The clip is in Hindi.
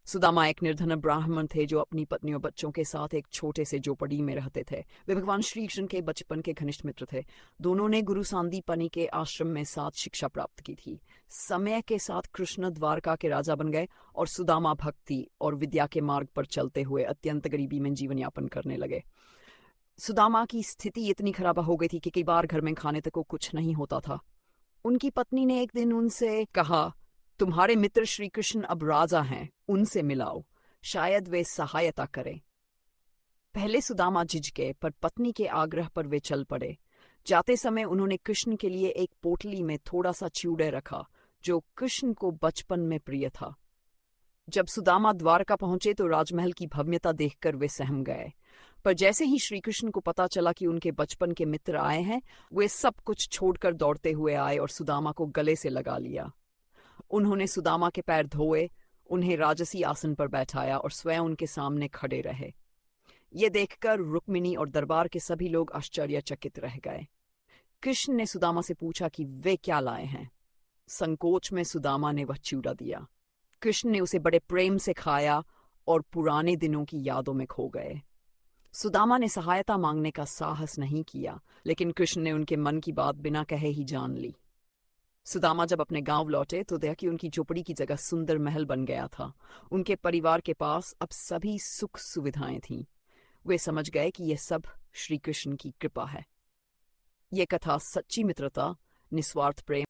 सुदामा एक निर्धन ब्राह्मण थे जो अपनी पत्नी और बच्चों के साथ एक छोटे से झोपड़ी में रहते थे। वे भगवान श्री कृष्ण के बचपन के घनिष्ठ मित्र थे। दोनों ने गुरु सांदीपनि के आश्रम में साथ शिक्षा प्राप्त की थी। समय के साथ कृष्ण द्वारका के राजा बन गए और सुदामा भक्ति और विद्या के मार्ग पर चलते हुए अत्यंत गरीबी में जीवन यापन करने लगे। सुदामा की स्थिति इतनी खराब हो गई थी कि कई बार घर में खाने तक को कुछ नहीं होता था। उनकी पत्नी ने एक दिन उनसे कहा, तुम्हारे मित्र श्री कृष्ण अब राजा हैं, उनसे मिलाओ, शायद वे सहायता करें। पहले सुदामा झिझके, पर पत्नी के आग्रह पर वे चल पड़े। जाते समय उन्होंने कृष्ण के लिए एक पोटली में थोड़ा सा चिवड़े रखा जो कृष्ण को बचपन में प्रिय था। जब सुदामा द्वारका पहुंचे तो राजमहल की भव्यता देखकर वे सहम गए, पर जैसे ही श्री कृष्ण को पता चला कि उनके बचपन के मित्र आए हैं, वे सब कुछ छोड़कर दौड़ते हुए आए और सुदामा को गले से लगा लिया। उन्होंने सुदामा के पैर धोए, उन्हें राजसी आसन पर बैठाया और स्वयं उनके सामने खड़े रहे। ये देखकर रुक्मिणी और दरबार के सभी लोग आश्चर्यचकित रह गए। कृष्ण ने सुदामा से पूछा कि वे क्या लाए हैं। संकोच में सुदामा ने वह चिवड़ा दिया। कृष्ण ने उसे बड़े प्रेम से खाया और पुराने दिनों की यादों में खो गए। सुदामा ने सहायता मांगने का साहस नहीं किया, लेकिन कृष्ण ने उनके मन की बात बिना कहे ही जान ली। सुदामा जब अपने गांव लौटे तो देखा कि उनकी झोपड़ी की जगह सुंदर महल बन गया था। उनके परिवार के पास अब सभी सुख सुविधाएं थीं। वे समझ गए कि यह सब श्री कृष्ण की कृपा है। यह कथा सच्ची मित्रता, निस्वार्थ प्रेम